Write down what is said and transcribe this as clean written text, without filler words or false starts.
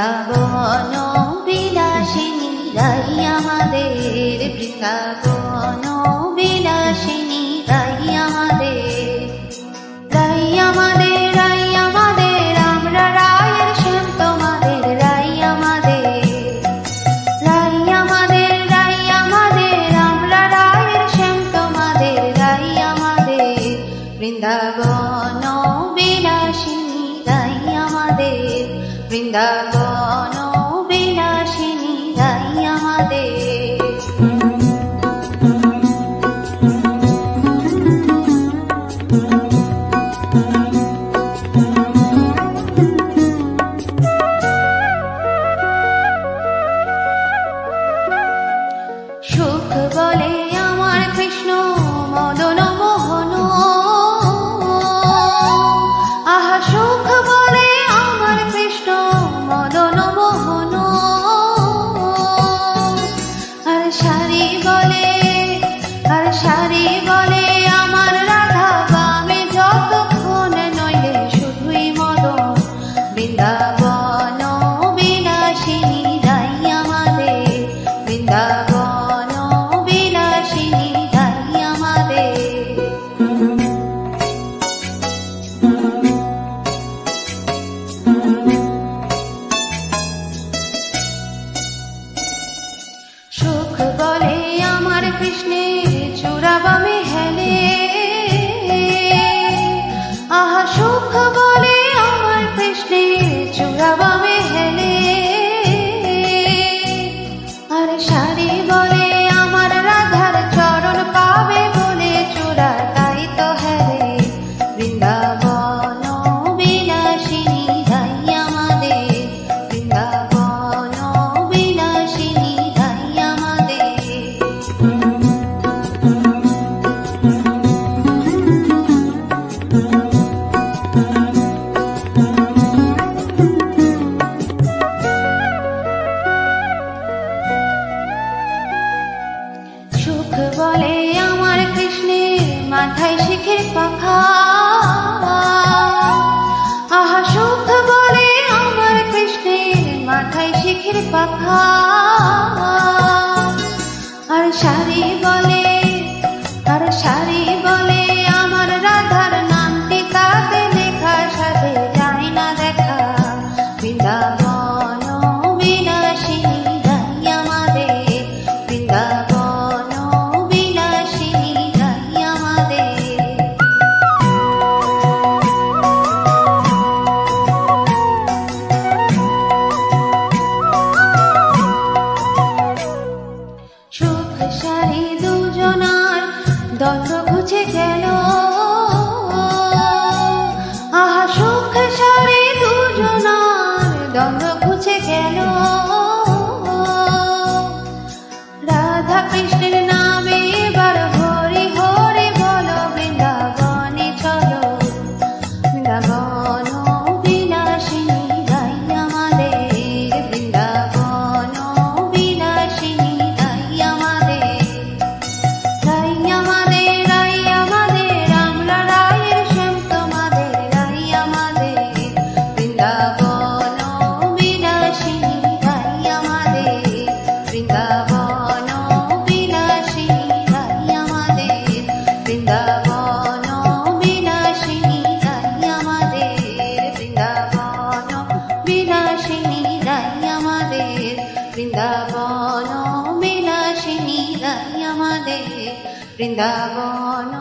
বৃন্দাবন বিলাসিনী রাই আমাদের, বৃন্দাবন বিলাসিনী রাই আমাদের, রাই আমাদের, রাই আমাদের, আমরা রায়ের শ্যাম তোমাদের, রাই আমাদের, রাই আমাদের, রাই আমাদের, আমরা রায়ের শ্যাম তোমাদের, রাই আমাদের, বৃন্দাবন বিলাসিনী রাই আমাদের, বৃন্দাবন বিলাসিনী রাই আমাদের। সুখ বলে আমার কৃষ্ণ মদন মোহন, আহা সুখ বলে আমার কৃষ্ণ মদন মোহন, আর সারি বলে, আর সারি বলে আমার রাধা বামে যতক্ষণ নইলে শুধুই মদন, বৃন্দাবন বিলাসিনী রাই আমাদের, বৃন্দাবন বিলাসিনী রাই আমাদের। সুখ বলে আমার কৃষ্ণের চূড়াবামে হেলে, আহা সুখ বলে আমার কৃষ্ণের চূড়াবামে হেলে, আর সারি বলে আমার রাধার চরণ পাবে বলে চূড়া তাই তো হেলে, বৃন্দাবন বিলাসিনী রাই আমাদের, বৃন্দাবন বিলাসিনী রাই আমাদের। সুখ বলে আমার কৃষ্ণের মাথায় শিখের পাখা, আহা সুখ বলে আমার কৃষ্ণের মাথায় শিখের পাখা, আর সারি বলে, আর সারি বলে আমার রাধার নামটি কাকে লেখা সাথে যায় না দেখা, বৃন্দাবন বিলাসিনী রাই আমাদের, বৃন্দাবন বিলাসিনী রাই আমাদের। সুখ সারি দুজনার দ্বন্দ্ব ঘুচে গেল, আহা সুখ সারি দুজনার দ্বন্দ্ব ঘুচে গেল, রাধা কৃষ্ণের নামে এবার হরি হরি বলো, বৃন্দাবনে চলো, বৃন্দাবন বিলাসিনী রাই আমাদের, বৃন্দাবন বিলাসিনী রাই আমাদের, রাই আমাদের, রাই আমাদের, আমরা রায়ের শ্যাম তোমাদের, রাই আমাদের, বৃন্দাবন বিলাসিনী রাই আমাদের, বৃন্দাবন বিলাসিনী রাই আমাদের, বৃন্দাবন বিলাসিনী রাই আমাদের, বৃন্দাবন বিলাসিনী রাই আমাদের, বৃন্দাবন বিলাসিনী রাই আমাদের, বৃন্দাবন।